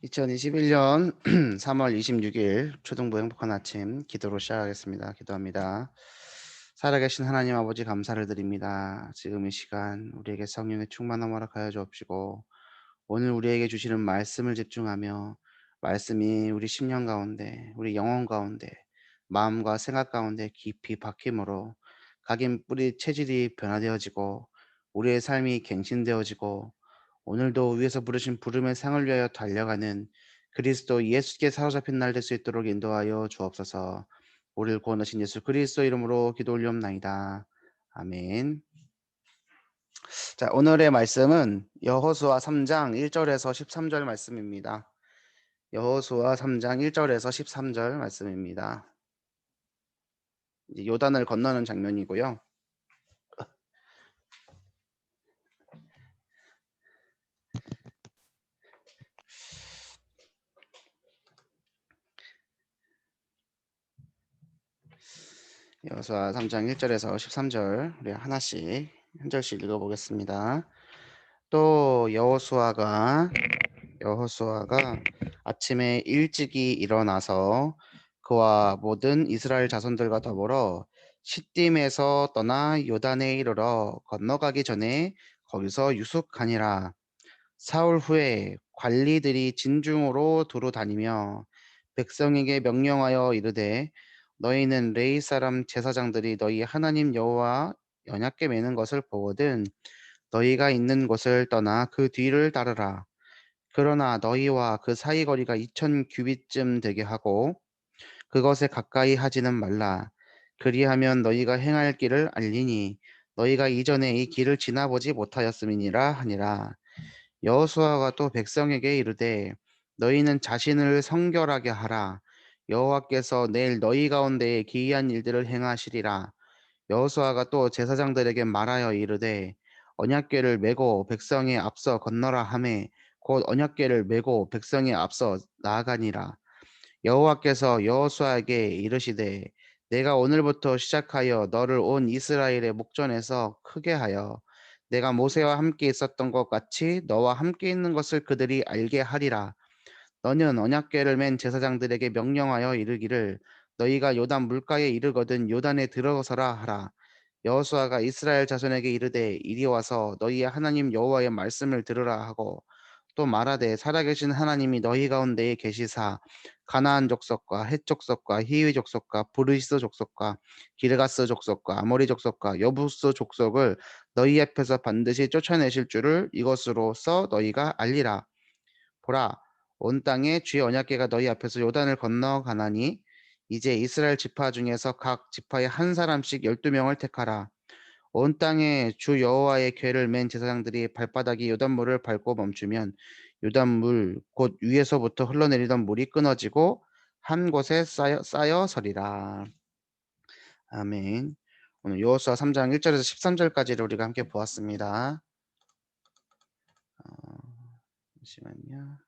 2021년 3월 26일 초등부 행복한 아침 기도로 시작하겠습니다. 기도합니다. 살아계신 하나님 아버지 감사를 드립니다. 지금 이 시간 우리에게 성령의 충만함 허락하여 주옵시고 오늘 우리에게 주시는 말씀을 집중하며 말씀이 우리 심령 가운데 우리 영혼 가운데 마음과 생각 가운데 깊이 박힘으로 각인 뿌리 체질이 변화되어지고 우리의 삶이 갱신되어지고 오늘도 위에서 부르신 부름의 상을 위하여 달려가는 그리스도 예수께 사로잡힌 날 될 수 있도록 인도하여 주옵소서. 우리를 구원하신 예수 그리스도 이름으로 기도 올리옵나이다. 아멘. 자, 오늘의 말씀은 여호수아 3장 1절에서 13절 말씀입니다. 여호수아 3장 1절에서 13절 말씀입니다. 이제 요단을 건너는 장면이고요. 여호수아 3장 1절에서 13절 우리 하나씩 한 절씩 읽어보겠습니다. 또 여호수아가 아침에 일찍이 일어나서 그와 모든 이스라엘 자손들과 더불어 시딤에서 떠나 요단에 이르러 건너가기 전에 거기서 유숙하니라. 사흘 후에 관리들이 진중으로 두루 다니며 백성에게 명령하여 이르되 너희는 레위 사람 제사장들이 너희 하나님 여호와 언약궤 매는 것을 보거든 너희가 있는 곳을 떠나 그 뒤를 따르라. 그러나 너희와 그 사이 거리가 2000 규빗쯤 되게 하고 그것에 가까이 하지는 말라. 그리하면 너희가 행할 길을 알리니 너희가 이전에 이 길을 지나보지 못하였음이니라 하니라. 여호수아가 또 백성에게 이르되 너희는 자신을 성결하게 하라. 여호와께서 내일 너희 가운데에 기이한 일들을 행하시리라. 여호수아가 또 제사장들에게 말하여 이르되 언약궤를 메고 백성에 앞서 건너라 하매 곧 언약궤를 메고 백성에 앞서 나아가니라. 여호와께서 여호수아에게 이르시되 내가 오늘부터 시작하여 너를 온 이스라엘의 목전에서 크게 하여 내가 모세와 함께 있었던 것 같이 너와 함께 있는 것을 그들이 알게 하리라. 너는 언약궤를 맨 제사장들에게 명령하여 이르기를 너희가 요단 물가에 이르거든 요단에 들어서라 하라. 여호수아가 이스라엘 자손에게 이르되 이리 와서 너희의 하나님 여호와의 말씀을 들으라 하고 또 말하되 살아계신 하나님이 너희 가운데에 계시사 가나안 족속과 헷 족속과 히위 족속과 브리스 족속과 기르가스 족속과 아모리 족속과 여부스 족속을 너희 앞에서 반드시 쫓아내실 줄을 이것으로써 너희가 알리라. 보라, 온 땅에 주의 언약궤가 너희 앞에서 요단을 건너가나니 이제 이스라엘 지파 중에서 각 지파에 한 사람씩 12명을 택하라. 온 땅에 주 여호와의 궤를 맨 제사장들이 발바닥이 요단물을 밟고 멈추면 요단물 곧 위에서부터 흘러내리던 물이 끊어지고 한 곳에 쌓여 서리라. 아멘. 오늘 여호수아 3장 1절에서 13절까지를 우리가 함께 보았습니다. 잠시만요.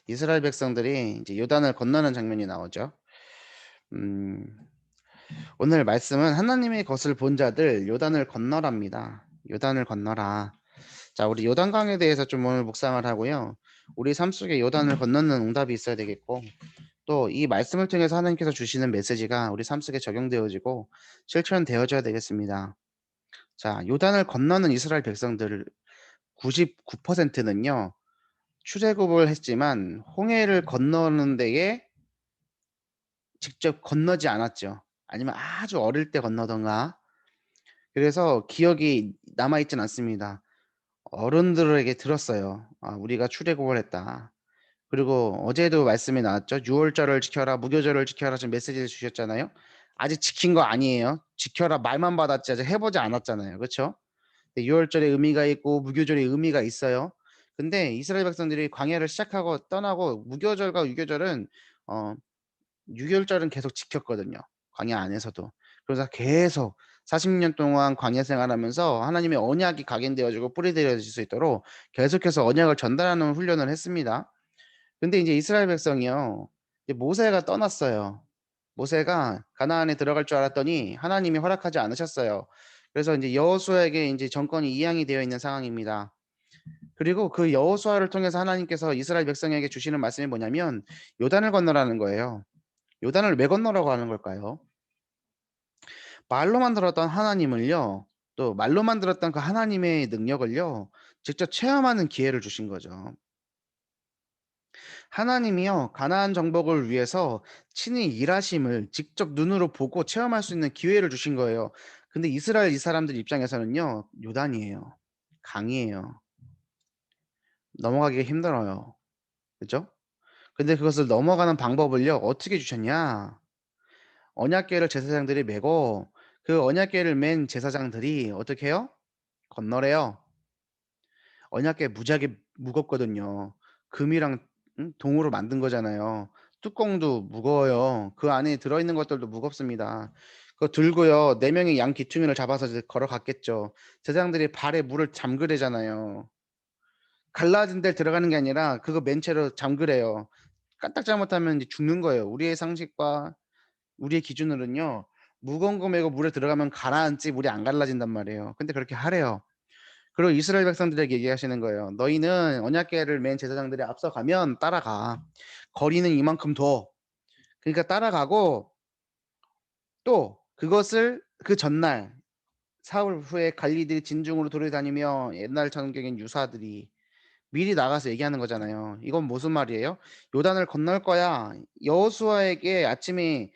이스라엘 백성들이 이제 요단을 건너는 장면이 나오죠. 음, 오늘 말씀은 하나님의 것을 본 자들 요단을 건너랍니다. 요단을 건너라. 자, 우리 요단강에 대해서 좀 오늘 묵상을 하고요. 우리 삶 속에 요단을 건너는 응답이 있어야 되겠고, 또 이 말씀을 통해서 하나님께서 주시는 메시지가 우리 삶 속에 적용되어지고 실천되어져야 되겠습니다. 자, 요단을 건너는 이스라엘 백성들 99%는요, 출애굽을 했지만 홍해를 건너는 데에 직접 건너지 않았죠. 아니면 아주 어릴 때 건너던가. 그래서 기억이 남아 있진 않습니다. 어른들에게 들었어요. 아, 우리가 출애굽을 했다. 그리고 어제도 말씀이 나왔죠. 유월절을 지켜라, 무교절을 지켜라 지금 메시지를 주셨잖아요. 아직 지킨 거 아니에요. 지켜라 말만 받았지 아직 해보지 않았잖아요. 그렇죠? 유월절의 의미가 있고 무교절의 의미가 있어요. 근데 이스라엘 백성들이 광야를 시작하고 떠나고 무교절과 유교절은 어, 유월절은 계속 지켰거든요. 광야 안에서도. 그래서 계속 40년 동안 광야 생활하면서 하나님의 언약이 각인되어지고 뿌리들여질 수 있도록 계속해서 언약을 전달하는 훈련을 했습니다. 근데 이제 이스라엘 백성이요. 이제 모세가 떠났어요. 모세가 가나안에 들어갈 줄 알았더니 하나님이 허락하지 않으셨어요. 그래서 이제 여호수아에게 이제 정권이 이양이 되어 있는 상황입니다. 그리고 그 여호수아를 통해서 하나님께서 이스라엘 백성에게 주시는 말씀이 뭐냐면 요단을 건너라는 거예요. 요단을 왜 건너라고 하는 걸까요? 말로만 들었던 하나님을요. 또 말로만 들었던 그 하나님의 능력을요. 직접 체험하는 기회를 주신 거죠. 하나님이요. 가나안 정복을 위해서 친히 일하심을 직접 눈으로 보고 체험할 수 있는 기회를 주신 거예요. 근데 이스라엘 이 사람들 입장에서는요. 요단이에요. 강이에요. 넘어가기가 힘들어요. 그죠? 근데 그것을 넘어가는 방법을요. 어떻게 주셨냐? 언약궤를 제사장들이 메고 그 언약궤를 맨 제사장들이 어떻게 해요? 건너래요. 언약궤 무지하게 무겁거든요. 금이랑 동으로 만든 거잖아요. 뚜껑도 무거워요. 그 안에 들어있는 것들도 무겁습니다. 그거 들고요. 네 명이 양 귀퉁이를 잡아서 이제 걸어갔겠죠. 제사장들이 발에 물을 잠그래잖아요. 갈라진 데를 들어가는 게 아니라 그거 맨 채로 잠그래요. 까딱 잘못하면 이제 죽는 거예요. 우리의 상식과 우리의 기준으로는요. 무거운 거 메고 물에 들어가면 가라앉지 물이 안 갈라진단 말이에요. 근데 그렇게 하래요. 그리고 이스라엘 백성들에게 얘기하시는 거예요. "너희는 언약궤를 맨 제사장들이 앞서가면 따라가. 거리는 이만큼 둬." 그러니까 따라가고 또 그것을 그 전날 사흘 후에 갈리들이 진중으로 돌아다니며 옛날 전경의 유사들이 미리 나가서 얘기하는 거잖아요. 이건 무슨 말이에요? "요단을 건널 거야." 여호수아에게 아침에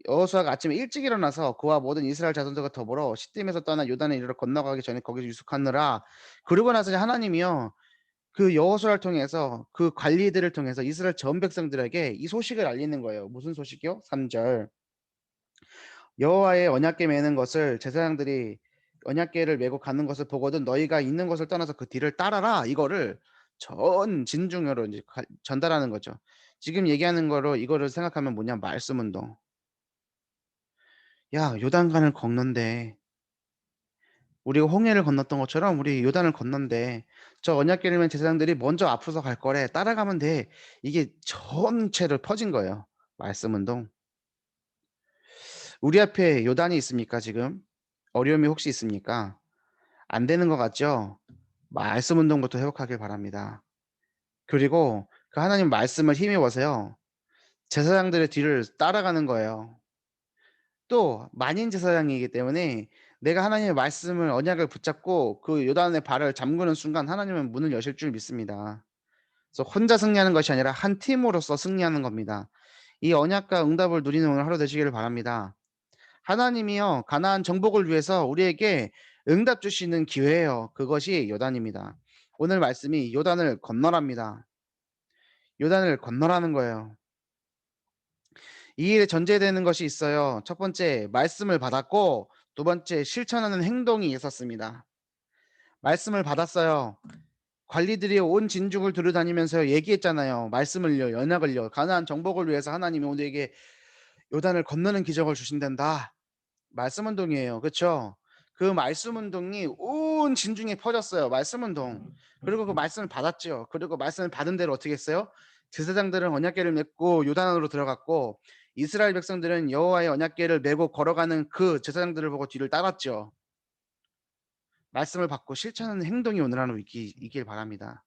여호수아가 아침에 일찍 일어나서 그와 모든 이스라엘 자손들과 더불어 시딤에서 떠나 요단을 이르러 건너가기 전에 거기서 유숙하느라 그러고 나서 이제 하나님이요. 그 여호수아를 통해서 그 관리들을 통해서 이스라엘 전 백성들에게 이 소식을 알리는 거예요. 무슨 소식이요? 3 절. 여호와의 언약궤 매는 것을 제사장들이 언약궤를 메고 가는 것을 보거든 너희가 있는 곳을 떠나서 그 뒤를 따라라. 이거를 전 진중으로 인제 전달하는 거죠. 지금 얘기하는 거로 이거를 생각하면 뭐냐 말씀 운동. 야 요단강을 건넌대. 우리가 홍해를 건넜던 것처럼 우리 요단을 건넌대. 저 언약궤를 맨 제사장들이 먼저 앞서서 갈 거래. 따라가면 돼. 이게 전체로 퍼진 거예요. 말씀 운동. 우리 앞에 요단이 있습니까 지금? 어려움이 혹시 있습니까? 안 되는 것 같죠? 말씀 운동부터 회복하길 바랍니다. 그리고 그 하나님 말씀을 힘입어서요. 제사장들의 뒤를 따라가는 거예요. 또 만인 제사장이기 때문에 내가 하나님의 말씀을 언약을 붙잡고 그 요단의 발을 잠그는 순간 하나님은 문을 여실 줄 믿습니다. 그래서 혼자 승리하는 것이 아니라 한 팀으로서 승리하는 겁니다. 이 언약과 응답을 누리는 오늘 하루 되시기를 바랍니다. 하나님이요 가나안 정복을 위해서 우리에게 응답 주시는 기회예요. 그것이 요단입니다. 오늘 말씀이 요단을 건너랍니다. 요단을 건너라는 거예요. 이 일에 전제되는 것이 있어요. 첫 번째 말씀을 받았고 두 번째 실천하는 행동이 있었습니다. 말씀을 받았어요. 관리들이 온 진죽을 두루다니면서 얘기했잖아요. 말씀을요, 언약을요. 가나안 정복을 위해서 하나님이 우리에게 요단을 건너는 기적을 주신단다. 말씀 운동이에요. 그쵸? 그 말씀 운동이 온 진중에 퍼졌어요. 말씀 운동. 그리고 그 말씀을 받았죠. 그리고 말씀을 받은 대로 어떻게 했어요? 제사장들은 언약궤를 메고 요단으로 들어갔고 이스라엘 백성들은 여호와의 언약궤를 메고 걸어가는 그 제사장들을 보고 뒤를 따랐죠. 말씀을 받고 실천하는 행동이 오늘 하루 있길 바랍니다.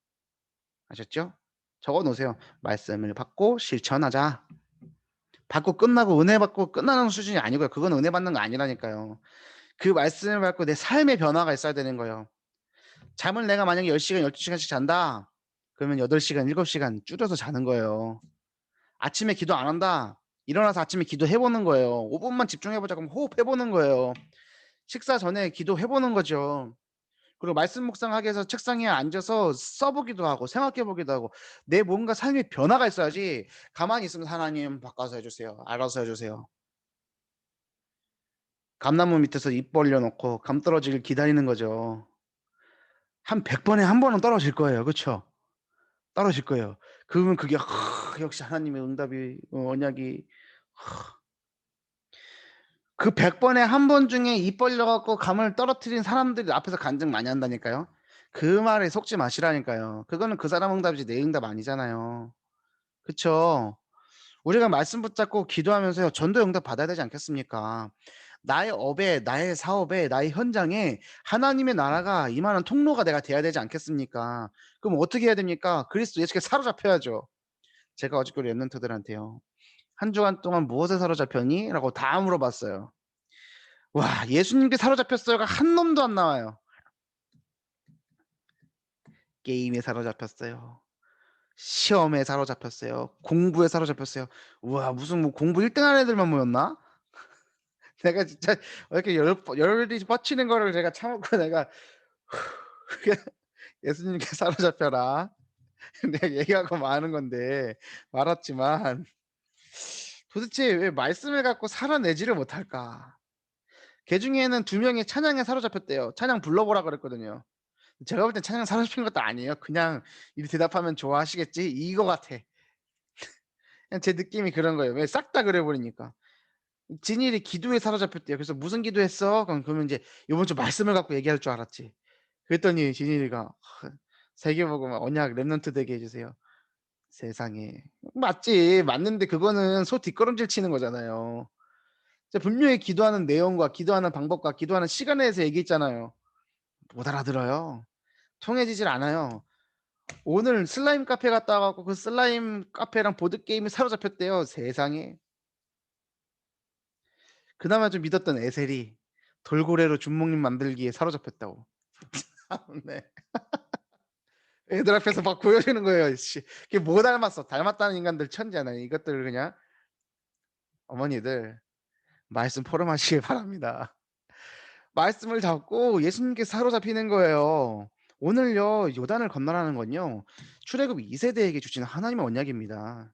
아셨죠? 적어 놓으세요. 말씀을 받고 실천하자. 받고 끝나고 은혜 받고 끝나는 수준이 아니고요. 그건 은혜 받는 거 아니라니까요. 그 말씀을 받고 내 삶의 변화가 있어야 되는 거예요. 잠을 내가 만약에 10 시간 12 시간씩 잔다. 그러면 8 시간 7 시간 줄여서 자는 거예요. 아침에 기도 안 한다. 일어나서 아침에 기도해 보는 거예요. 5 분만 집중해 보자 그러면 호흡해 보는 거예요. 식사 전에 기도해 보는 거죠. 그리고 말씀 묵상하기 위해서 책상 위에 앉아서 써 보기도 하고 생각해 보기도 하고 내 뭔가 삶의 변화가 있어야지 가만히 있으면 "하나님 바꿔서 해 주세요. 알아서 해 주세요." 감나무 밑에서 입 벌려 놓고 감 떨어지길 기다리는 거죠. 한 100 번에 한 번은 떨어질 거예요. 그쵸? 떨어질 거예요. 그러면 그게 역시 하나님의 응답이 언약이 그 100 번에 한 번 중에 입 벌려 갖고 감을 떨어뜨린 사람들이 앞에서 간증 많이 한다니까요. 그 말에 속지 마시라니까요. 그거는 그 사람 응답이지 내 응답 아니잖아요. 그쵸? 우리가 말씀 붙잡고 기도하면서요 전도 응답 받아야 되지 않겠습니까? 나의 업에, 나의 사업에, 나의 현장에 하나님의 나라가 임하는 통로가 내가 돼야 되지 않겠습니까? 그럼 어떻게 해야 됩니까? 그리스도 예수께 사로잡혀야죠. 제가 어저께 우리 랩런트들한테요. "한 주간 동안 무엇에 사로잡혔니?" 라고 다 물어봤어요. 와, 예수님께 사로잡혔어요가 한 놈도 안 나와요. 게임에 사로잡혔어요. 시험에 사로잡혔어요. 공부에 사로잡혔어요. 우와, 무슨 뭐 공부 1등 하는 애들만 모였나? 내가 진짜 이렇게 열이 뻗치는 거를 제가 참고 내가 "예수님께 사로잡혀라." 내가 얘기하고 마는 건데 말았지만 도대체 왜 말씀을 갖고 살아내지를 못할까? 그중에는 두 명이 찬양에 사로잡혔대요. 찬양 불러보라 그랬거든요. 제가 볼 땐 찬양 사로잡힌 것도 아니에요. 그냥 이 대답하면 좋아하시겠지 이거 같아. 그냥 제 느낌이 그런 거예요. 왜 싹 다 그래 버리니까. 진일이 기도에 사로잡혔대요. 그래서 "무슨 기도했어?" 그러면 인제 요번 주 말씀을 갖고 얘기할 줄 알았지. 그랬더니 진일이가 세계복음 언약 랩넌트 되게 해 주세요. 세상에. 맞지. 맞는데 그거는 소 뒷걸음질 치는 거잖아요. 제가 분명히 기도하는 내용과 기도하는 방법과 기도하는 시간에 대해서 얘기했잖아요. 못 알아들어요. 통해지질 않아요. 오늘 슬라임 카페 갔다 와 갖고 그 슬라임 카페랑 보드게임에 사로잡혔대요. 세상에. 그나마 좀 믿었던 에셀이 돌고래로 준목님 만들기에 사로잡혔다고. 네. 애들 앞에서 막 보여주는 거예요. 씨. 그게 뭐 닮았어. 닮았다는 인간들 천재잖아요. 이것들을 그냥 어머니들 말씀 포럼하시길 바랍니다. 말씀을 잡고 예수님께 사로잡히는 거예요. 오늘요 요단을 건너라는 건요 출애굽 2 세대에게 주신 하나님의 언약입니다.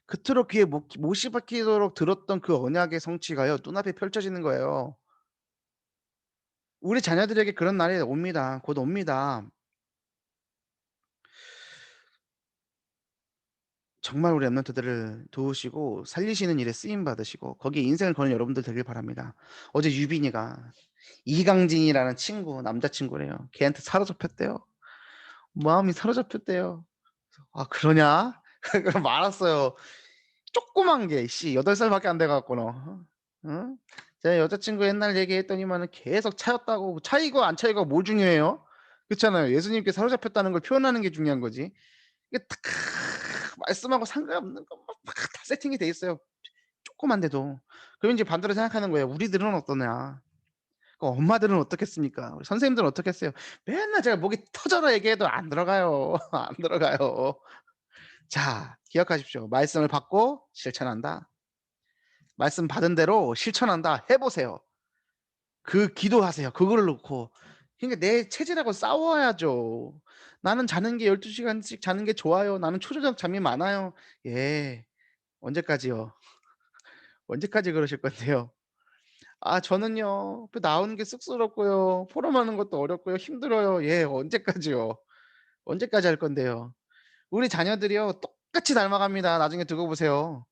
그토록 귀에 못이 박히도록 들었던 그 언약의 성취가요 눈앞에 펼쳐지는 거예요. 우리 자녀들에게 그런 날이 옵니다. 곧 옵니다. 정말 우리 랩런트들을 도우시고 살리시는 일에 쓰임 받으시고 거기에 인생을 거는 여러분들 되길 바랍니다. 어제 유빈이가 이강진이라는 친구 남자 친구래요. 걔한테 사로잡혔대요. 마음이 사로잡혔대요. "아 그러냐?" 그럼 말았어요. 조그만 게 씨 8 살밖에 안 돼 갖고 너. 응? 제 여자친구 옛날 얘기했더니만은 계속 차였다고. 차이고 안 차이가 뭐 중요해요? 그렇잖아요. 예수님께 사로잡혔다는 걸 표현하는 게 중요한 거지. 이게 딱 말씀하고 상관없는 것만 다 세팅이 돼 있어요, 조그만데도. 그럼 인제 반대로 생각하는 거예요. 우리들은 어떠냐? 그 엄마들은 어떻겠습니까? 우리 선생님들은 어떻겠어요? 맨날 제가 목이 터져라 얘기해도 안 들어가요. 안 들어가요. 자, 기억하십시오. 말씀을 받고 실천한다. 말씀 받은 대로 실천한다. 해 보세요. 그 기도하세요. 그거를 놓고. 그러니까 내 체질하고 싸워야죠. "나는 자는 게 12 시간씩 자는 게 좋아요. 나는 초저녁 잠이 많아요." 예. 언제까지요? 언제까지 그러실 건데요? "아 저는요 그 나오는 게 쑥스럽고요. 포럼하는 것도 어렵고요. 힘들어요." 예. 언제까지요? 언제까지 할 건데요? 우리 자녀들이요 똑같이 닮아갑니다. 나중에 두고 보세요.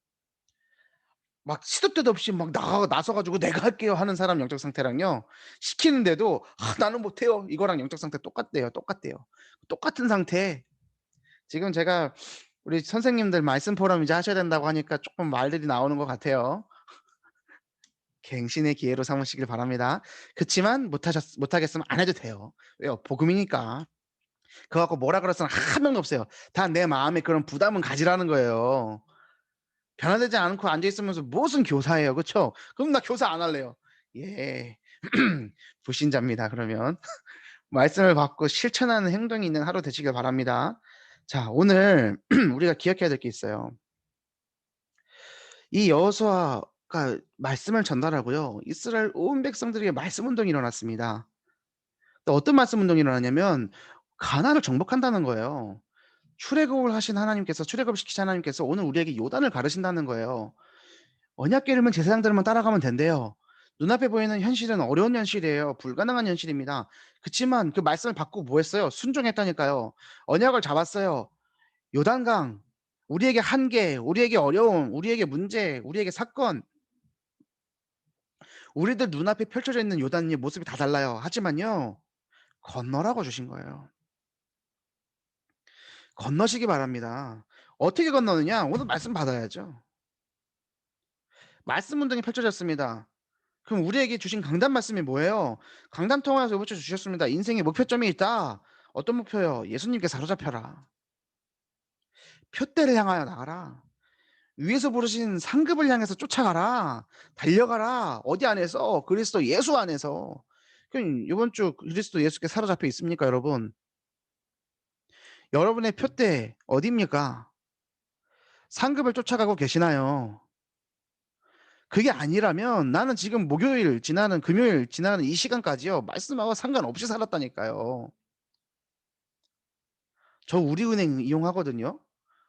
막 시도 때도 없이 막 나서 가지고 "내가 할게요." 하는 사람 영적 상태랑요. 시키는데도 "아 나는 못해요." 이거랑 영적 상태 똑같대요, 똑같대요. 똑같은 상태에 지금 제가 우리 선생님들 말씀 포럼 이제 하셔야 된다고 하니까 쪼끔 말들이 나오는 것 같아요. 갱신의 기회로 삼으시길 바랍니다. 그치만 못하겠으면 안 해도 돼요. 왜요? 복음이니까. 그거 갖고 뭐라 그럴 사람 한 명도 없어요. 다 내 마음에 그런 부담은 가지라는 거예요. 변화되지 않고 앉아 있으면서 무슨 교사예요. 그쵸? 그럼 나 교사 안 할래요. 예. 불신자입니다 그러면. 말씀을 받고 실천하는 행동이 있는 하루 되시길 바랍니다. 자, 오늘 우리가 기억해야 될 게 있어요. 이 여호수아가 말씀을 전달하고요. 이스라엘 온 백성들에게 말씀 운동이 일어났습니다. 또 어떤 말씀 운동이 일어나냐면 가나안을 정복한다는 거예요. 출애굽을 하신 하나님께서 출애굽을 시키신 하나님께서 오늘 우리에게 요단을 가르신다는 거예요. 언약 게으르면 제사장들만 따라가면 된대요. 눈앞에 보이는 현실은 어려운 현실이에요. 불가능한 현실입니다. 그치만 그 말씀을 받고 뭐 했어요? 순종했다니까요. 언약을 잡았어요. 요단강, 우리에게 한계, 우리에게 어려움, 우리에게 문제, 우리에게 사건, 우리들 눈앞에 펼쳐져 있는 요단의 모습이 다 달라요. 하지만요. 건너라고 주신 거예요. 건너시기 바랍니다. 어떻게 건너느냐? 오늘 말씀 받아야죠. 말씀 운동이 펼쳐졌습니다. 그럼 우리에게 주신 강단 말씀이 뭐예요? 강단 통화에서 요번 주 주셨습니다. "인생의 목표점이 있다." 어떤 목표요? "예수님께 사로잡혀라. 표대를 향하여 나가라. 위에서 부르신 상급을 향해서 쫓아가라. 달려가라." 어디 안에서? 그리스도 예수 안에서. 그럼 요번 주 그리스도 예수께 사로잡혀 있습니까 여러분? 여러분의 표대 어디입니까? 상급을 쫓아가고 계시나요? 그게 아니라면 나는 지금 목요일 지나는 금요일 지나는 이 시간까지요 말씀하고 상관없이 살았다니까요. 저 우리은행 이용하거든요.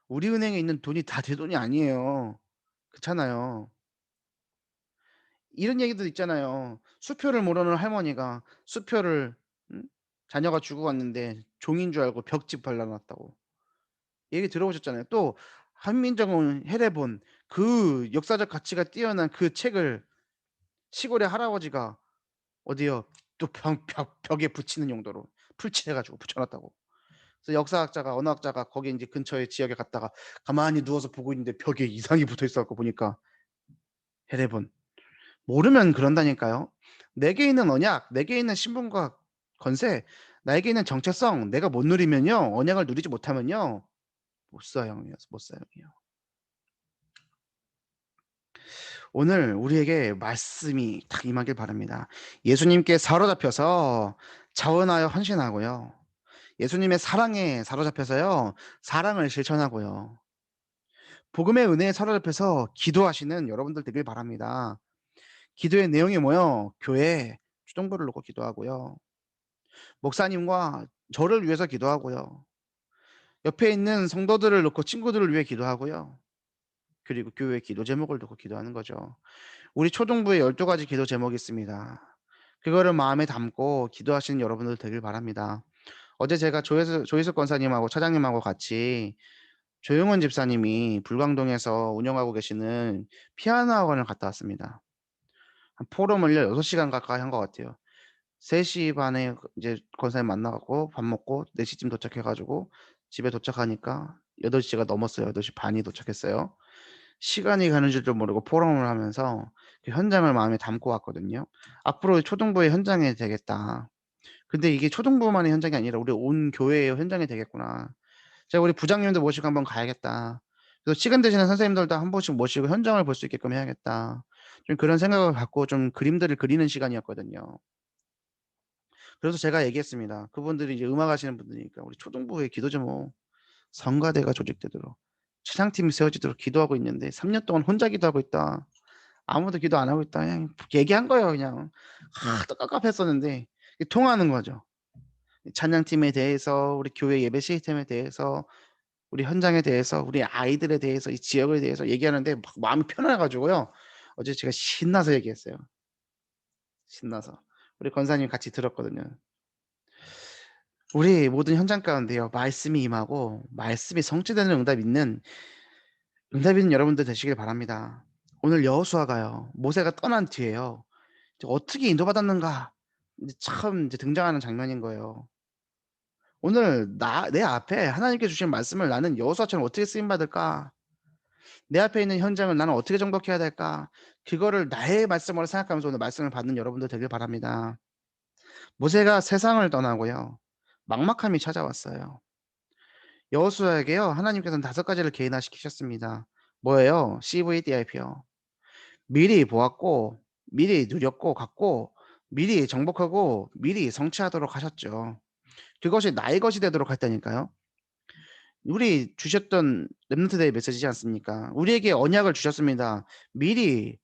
우리은행에 있는 돈이 다 제 돈이 아니에요. 그렇잖아요. 이런 얘기도 있잖아요. 수표를 모르는 할머니가 수표를 음 자녀가 주고 갔는데 종인 줄 알고 벽지 발라 놨다고. 얘기 들어보셨잖아요. 또 한민정음 해례본 그 역사적 가치가 뛰어난 그 책을 시골의 할아버지가 어디요? 또 벽에 붙이는 용도로 풀칠해 가지고 붙여 놨다고. 그래서 역사학자가 언어학자가 거기 인제 근처에 지역에 갔다가 가만히 누워서 보고 있는데 벽에 이상이 붙어 있어 갖고 보니까 해례본. 모르면 그런다니까요. 내게 있는 언약, 내게 있는 신분과 권세, 나에게 있는 정체성 내가 못 누리면요. 언약을 누리지 못하면요. 못 사용해요. 못 사용해요. 오늘 우리에게 말씀이 딱 임하길 바랍니다. 예수님께 사로잡혀서 자원하여 헌신하고요. 예수님의 사랑에 사로잡혀서요. 사랑을 실천하고요. 복음의 은혜에 사로잡혀서 기도하시는 여러분들 되길 바랍니다. 기도의 내용이 뭐요? 교회 초등부를 놓고 기도하고요. 목사님과 저를 위해서 기도하고요. 옆에 있는 성도들을 놓고 친구들을 위해 기도하고요. 그리고 교회 기도 제목을 놓고 기도하는 거죠. 우리 초등부에 12 가지 기도 제목이 있습니다. 그거를 마음에 담고 기도하시는 여러분들 되길 바랍니다. 어제 제가 조혜숙 권사님하고 차장님하고 같이 조용원 집사님이 불광동에서 운영하고 계시는 피아노 학원을 갔다 왔습니다. 한 포럼을요 6 시간 가까이 한 것 같아요. 3시 반에 이제 권사님 만나 갖고 밥 먹고 4 시쯤 도착해 가지고 집에 도착하니까 8 시가 넘었어요. 8시 반이 도착했어요. 시간이 가는 줄도 모르고 포럼을 하면서 그 현장을 마음에 담고 왔거든요. '앞으로 초등부의 현장이 되겠다.' 근데 이게 초등부만의 현장이 아니라 우리 온 교회의 현장이 되겠구나. 제가 '우리 부장님도 모시고 한번 가야겠다. 그래서 시간 되시는 선생님들도 한 번씩 모시고 현장을 볼 수 있게끔 해야겠다.' 좀 그런 생각을 갖고 좀 그림들을 그리는 시간이었거든요. 그래서 제가 얘기했습니다. 그분들이 이제 음악하시는 분들이니까 "우리 초등부의 기도 제목 성가대가 조직되도록 찬양팀이 세워지도록 기도하고 있는데 3년 동안 혼자 기도하고 있다. 아무도 기도 안 하고 있다." 그냥 얘기한 거예요 그냥. 또 깝깝했었는데 이게 통하는 거죠. 찬양팀에 대해서 우리 교회 예배 시스템에 대해서 우리 현장에 대해서 우리 아이들에 대해서 이 지역에 대해서 얘기하는데 막 마음이 편해 가지고요. 어제 제가 신나서 얘기했어요. 신나서. 우리 권사님 같이 들었거든요. 우리 모든 현장 가운데요. 말씀이 임하고 말씀이 성취되는 응답 있는 여러분들 되시길 바랍니다. 오늘 여호수아가요. 모세가 떠난 뒤에요. 이제 어떻게 인도받았는가 이제 참 이제 등장하는 장면인 거예요. 오늘 내 앞에 하나님께 주신 말씀을 나는 여호수아처럼 어떻게 쓰임 받을까? 내 앞에 있는 현장을 나는 어떻게 정복해야 될까? 그거를 나의 말씀으로 생각하면서 오늘 말씀을 받는 여러분들 되길 바랍니다. 모세가 세상을 떠나고요. 막막함이 찾아왔어요. 여호수아에게요. 하나님께서는 5 가지를 개인화시키셨습니다. 뭐예요? CVDIP요. 미리 보았고 미리 누렸고 갔고 미리 정복하고 미리 성취하도록 하셨죠. 그것이 나의 것이 되도록 했다니까요. 우리 주셨던 렘넌트 데이 메시지지 않습니까? 우리에게 언약을 주셨습니다. 미리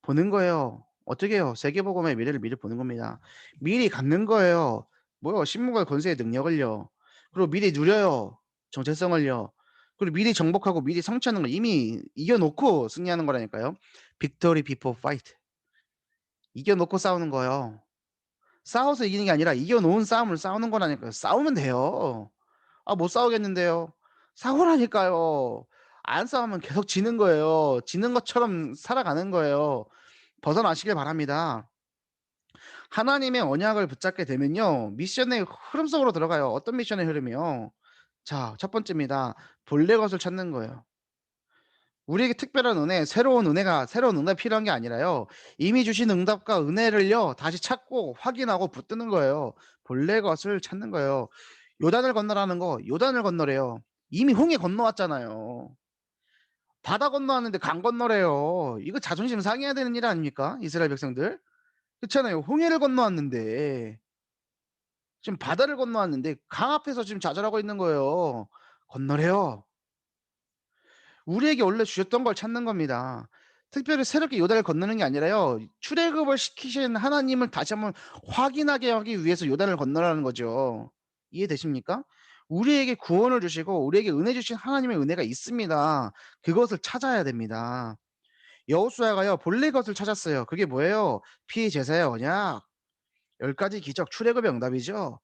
보는 거예요. 어떻게 해요? 세계복음의 미래를 미리 보는 겁니다. 미리 갖는 거예요. 뭐요? 신문과 권세의 능력을요. 그리고 미리 누려요. 정체성을요. 그리고 미리 정복하고 미리 성취하는 걸 이미 이겨 놓고 승리하는 거라니까요. Victory before fight. 이겨 놓고 싸우는 거예요. 싸워서 이기는 게 아니라 이겨 놓은 싸움을 싸우는 거라니까요. 싸우면 돼요. 아 못 싸우겠는데요. 싸우라니까요. 안 싸우면 계속 지는 거예요. 지는 것처럼 살아가는 거예요. 벗어나시길 바랍니다. 하나님의 언약을 붙잡게 되면요. 미션의 흐름 속으로 들어가요. 어떤 미션의 흐름이요? 자 첫 번째입니다. 본래 것을 찾는 거예요. 우리에게 특별한 은혜, 새로운 응답이 필요한 게 아니라요. 이미 주신 응답과 은혜를요, 다시 찾고 확인하고 붙드는 거예요. 본래 것을 찾는 거예요. 요단을 건너라는 거, 요단을 건너래요. 이미 홍해 건너왔잖아요. 바다 건너왔는데 강 건너래요. 이거 자존심 상해야 되는 일 아닙니까? 이스라엘 백성들. 그렇잖아요. 홍해를 건너왔는데, 지금 바다를 건너왔는데, 강 앞에서 지금 좌절하고 있는 거예요. 건너래요. 우리에게 원래 주셨던 걸 찾는 겁니다. 특별히 새롭게 요단을 건너는 게 아니라요. 출애굽을 시키신 하나님을 다시 한번 확인하게 하기 위해서 요단을 건너라는 거죠. 이해되십니까? 우리에게 구원을 주시고 우리에게 은혜 주신 하나님의 은혜가 있습니다. 그것을 찾아야 됩니다. 여호수아가요 본래 것을 찾았어요. 그게 뭐예요? 피 제사의 언약, 10가지 기적, 출애굽의 응답이죠.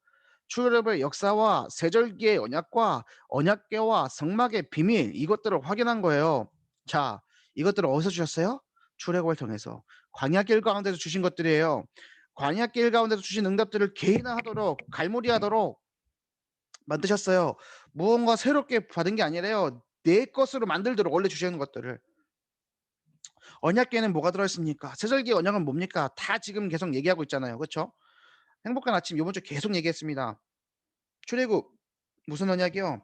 출애굽의 역사와 세절기의 언약과 언약궤와 성막의 비밀, 이것들을 확인한 거예요. 자, 이것들을 어디서 주셨어요? 출애굽을 통해서 광야길 가운데서 주신 것들이에요. 광야길 가운데서 주신 응답들을 개인화하도록 갈무리하도록 만드셨어요. 무언가 새롭게 받은 게 아니라요. 내 것으로 만들도록 원래 주시는 것들을. 언약궤는 뭐가 들어있습니까? 세절기 언약은 뭡니까? 다 지금 계속 얘기하고 있잖아요. 그렇죠? 행복한 아침 요번 주 계속 얘기했습니다. 출애굽 무슨 언약이요?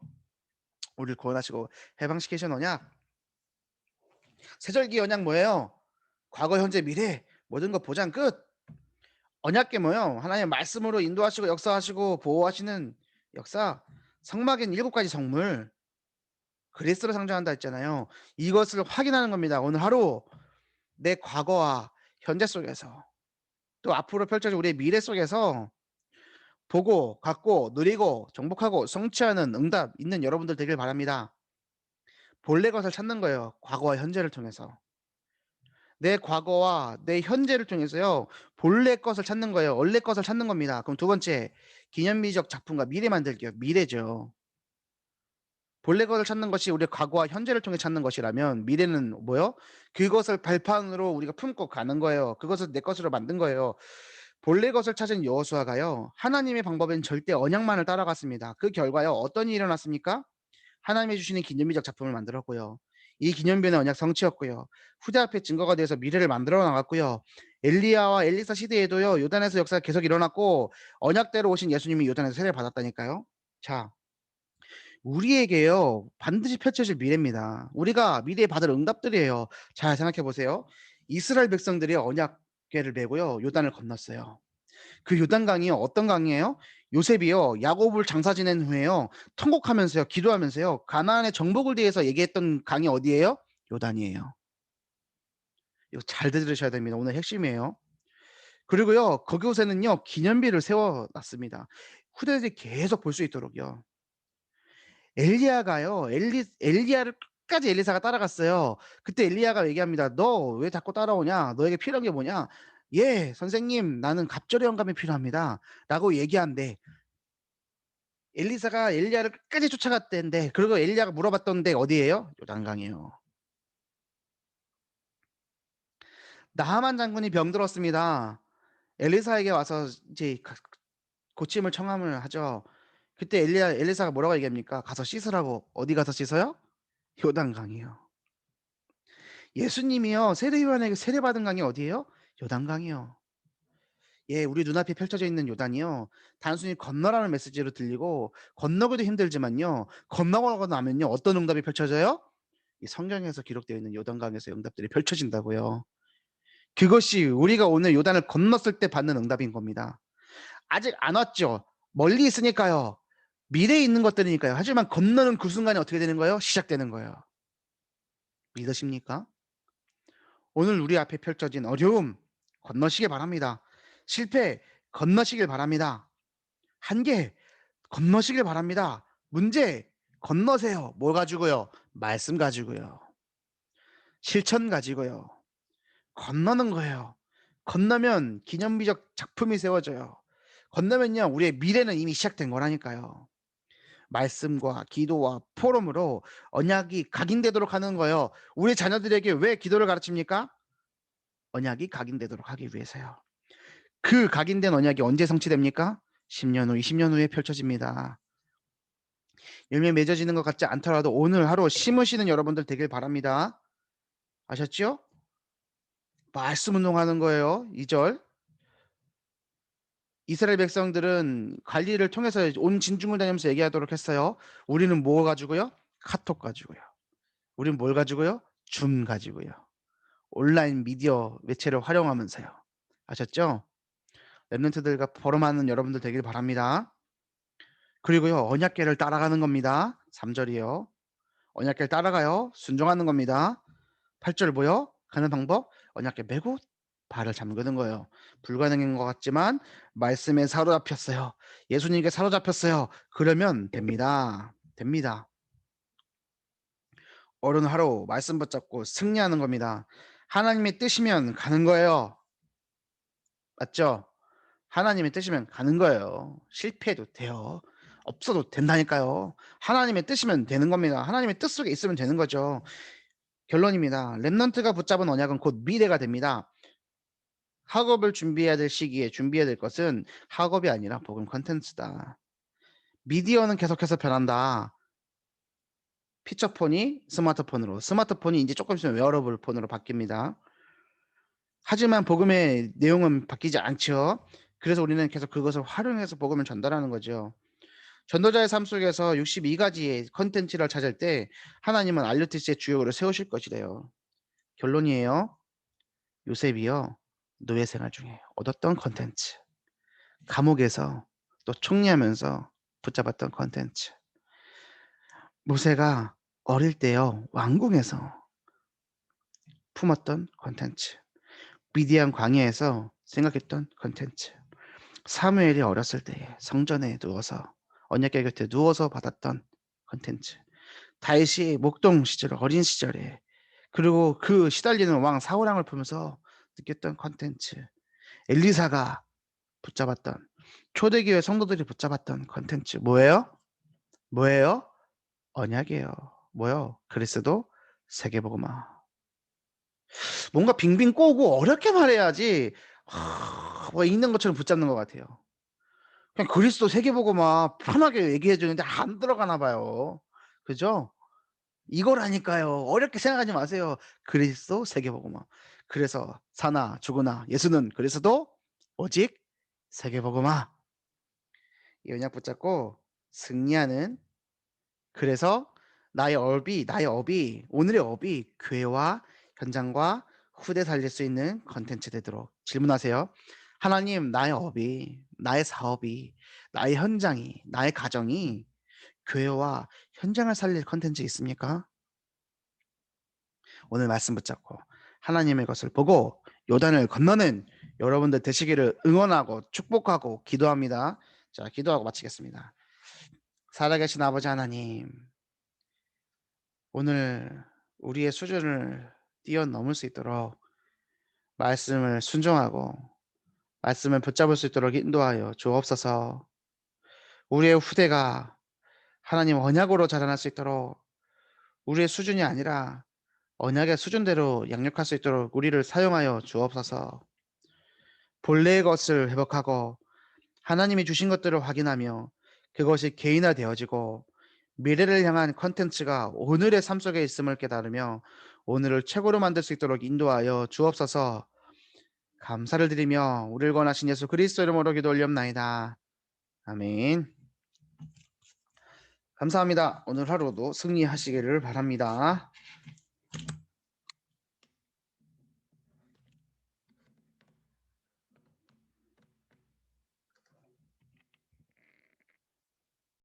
우리를 구원하시고 해방시키신 언약. 세절기 언약 뭐예요? 과거, 현재, 미래 모든 것 보장 끝. 언약계 뭐예요? 하나님의 말씀으로 인도하시고 역사하시고 보호하시는 역사. 성막엔 7가지 성물. 그리스도를 상징한다 했잖아요. 이것을 확인하는 겁니다. 오늘 하루 내 과거와 현재 속에서 또 앞으로 펼쳐질 우리의 미래 속에서 보고 갖고 누리고 정복하고 성취하는 응답 있는 여러분들 되길 바랍니다. 본래 것을 찾는 거예요. 과거와 현재를 통해서. 내 과거와 내 현재를 통해서요. 본래 것을 찾는 거예요. 원래 것을 찾는 겁니다. 그럼 두 번째, 기념비적 작품과 미래 만들기요. 미래죠. 본래 것을 찾는 것이 우리의 과거와 현재를 통해 찾는 것이라면 미래는 뭐요? 그것을 발판으로 우리가 품고 가는 거예요. 그것을 내 것으로 만든 거예요. 본래 것을 찾은 여호수아가요. 하나님의 방법엔 절대 언약만을 따라갔습니다. 그 결과요. 어떤 일이 일어났습니까? 하나님이 주시는 기념비적 작품을 만들었고요. 이 기념비는 언약 성취였고요. 후대 앞에 증거가 되어서 미래를 만들어 나갔고요. 엘리야와 엘리사 시대에도요. 요단에서 역사가 계속 일어났고 언약대로 오신 예수님이 요단에서 세례를 받았다니까요. 자, 우리에게요. 반드시 펼쳐질 미래입니다. 우리가 미래에 받을 응답들이에요. 잘 생각해 보세요. 이스라엘 백성들이 언약궤를 메고요. 요단을 건넜어요. 그 요단강이요. 어떤 강이에요? 요셉이요. 야곱을 장사 지낸 후에요. 통곡하면서요. 기도하면서요. 가나안의 정복을 대해서 얘기했던 강이 어디예요? 요단이에요. 이거 잘 들으셔야 됩니다. 오늘 핵심이에요. 그리고요. 그곳에는요. 기념비를 세워 놨습니다. 후대들이 계속 볼 수 있도록요. 엘리야가요. 엘리야를 끝까지 엘리사가 따라갔어요. 그때 엘리야가 얘기합니다. "너 왜 자꾸 따라오냐? 너에게 필요한 게 뭐냐?" "예, 선생님. 나는 갑절의 영감이 필요합니다."라고 얘기한대. 엘리사가 엘리야를 끝까지 쫓아갔대는데 그리고 엘리야가 물어봤던 데 어디예요? 요단강이에요. 나하만 장군이 병들었습니다. 엘리사에게 와서 이제 고침을 청함을 하죠. 그때 엘리사가 뭐라고 얘기합니까? 가서 씻으라고. 어디 가서 씻어요? 요단강이요. 예수님이요. 세례요한에게 세례받은 강이 어디예요? 요단강이요. 예, 우리 눈앞에 펼쳐져 있는 요단이요. 단순히 건너라는 메시지로 들리고 건너기도 힘들지만요. 건너고 나면요. 어떤 응답이 펼쳐져요? 이 성경에서 기록되어 있는 요단강에서 응답들이 펼쳐진다고요. 그것이 우리가 오늘 요단을 건넜을 때 받는 응답인 겁니다. 아직 안 왔죠. 멀리 있으니까요. 미래에 있는 것들이니까요. 하지만 건너는 그 순간에 어떻게 되는 거예요? 시작되는 거예요. 믿으십니까? 오늘 우리 앞에 펼쳐진 어려움 건너시길 바랍니다. 실패 건너시길 바랍니다. 한계 건너시길 바랍니다. 문제 건너세요. 뭘 가지고요? 말씀 가지고요. 실천 가지고요. 건너는 거예요. 건너면 기념비적 작품이 세워져요. 건너면요, 우리의 미래는 이미 시작된 거라니까요. 말씀과 기도와 포럼으로 언약이 각인되도록 하는 거예요. 우리 자녀들에게 왜 기도를 가르칩니까? 언약이 각인되도록 하기 위해서요. 그 각인된 언약이 언제 성취됩니까? 10년 후, 20년 후에 펼쳐집니다. 열매 맺어지는 것 같지 않더라도 오늘 하루 심으시는 여러분들 되길 바랍니다. 아셨죠? 말씀 운동하는 거예요. 2절. 이스라엘 백성들은 관리를 통해서 온 진중을 다니면서 얘기하도록 했어요. 우리는 뭐 가지고요? 카톡 가지고요. 우리는 뭘 가지고요? 줌 가지고요. 온라인 미디어 매체를 활용하면서요. 아셨죠? 랩런트들과 포럼하는 여러분들 되길 바랍니다. 그리고요, 언약궤를 따라가는 겁니다. 3절이요. 언약궤를 따라가요. 순종하는 겁니다. 8절 뭐요? 가는 방법? 언약궤 메고 발을 잠그는 거예요. 불가능한 것 같지만 말씀에 사로잡혔어요. 예수님께 사로잡혔어요. 그러면 됩니다. 됩니다. 오늘 하루 말씀 붙잡고 승리하는 겁니다. 하나님의 뜻이면 가는 거예요. 맞죠? 하나님의 뜻이면 가는 거예요. 실패해도 돼요. 없어도 된다니까요. 하나님의 뜻이면 되는 겁니다. 하나님의 뜻 속에 있으면 되는 거죠. 결론입니다. 렘넌트가 붙잡은 언약은 곧 미래가 됩니다. 학업을 준비해야 될 시기에 준비해야 될 것은 학업이 아니라 복음 컨텐츠다. 미디어는 계속해서 변한다. 피처폰이 스마트폰으로, 스마트폰이 이제 조금 있으면 웨어러블 폰으로 바뀝니다. 하지만 복음의 내용은 바뀌지 않죠. 그래서 우리는 계속 그것을 활용해서 복음을 전달하는 거죠. 전도자의 삶 속에서 62가지의 컨텐츠를 찾을 때 하나님은 알류티스의 주역으로 세우실 것이래요. 결론이에요. 요셉이요. 노예 생활 중에 얻었던 컨텐츠. 감옥에서 또 총리하면서 붙잡았던 컨텐츠. 모세가 어릴 때요. 왕궁에서 품었던 컨텐츠. 미디안 광야에서 생각했던 컨텐츠. 사무엘이 어렸을 때에 성전에 누워서 언약궤 곁에 누워서 받았던 컨텐츠. 다윗이 목동 시절 어린 시절에 그리고 그 시달리는 왕 사울왕을 보면서 느꼈던 컨텐츠. 엘리사가 붙잡았던 초대교회 성도들이 붙잡았던 컨텐츠 뭐예요? 뭐예요? 언약이에요. 뭐요? 그리스도 세계복음화. 뭔가 빙빙 꼬고 어렵게 말해야지 뭐 읽는 것처럼 붙잡는 것 같아요. 그냥 그리스도 세계복음화 편하게 얘기해 주는데 안 들어가나 봐요. 그죠? 이거라니까요. 어렵게 생각하지 마세요. 그리스도 세계복음화. 그래서 사나 죽으나 예수는 그리스도 오직 세계복음화. 이 언약 붙잡고 승리하는 그래서 나의 업이 오늘의 업이 교회와 현장과 후대 살릴 수 있는 컨텐츠 되도록 질문하세요. 하나님 나의 업이 나의 사업이 나의 현장이 나의 가정이 교회와 현장을 살릴 컨텐츠 있습니까? 오늘 말씀 붙잡고 하나님의 것을 보고 요단을 건너는 여러분들 되시기를 응원하고 축복하고 기도합니다. 자, 기도하고 마치겠습니다. 살아계신 아버지 하나님, 오늘 우리의 수준을 뛰어넘을 수 있도록 말씀을 순종하고 말씀을 붙잡을 수 있도록 인도하여 주옵소서. 우리의 후대가 하나님 언약으로 자라날 수 있도록 우리의 수준이 아니라 언약의 수준대로 양육할 수 있도록 우리를 사용하여 주옵소서. 본래의 것을 회복하고 하나님이 주신 것들을 확인하며 그것이 개인화되어지고 미래를 향한 컨텐츠가 오늘의 삶 속에 있음을 깨달으며 오늘을 최고로 만들 수 있도록 인도하여 주옵소서. 감사를 드리며 우리를 권하신 예수 그리스도 이름으로 기도 올리옵나이다. 아멘. 감사합니다. 오늘 하루도 승리하시기를 바랍니다.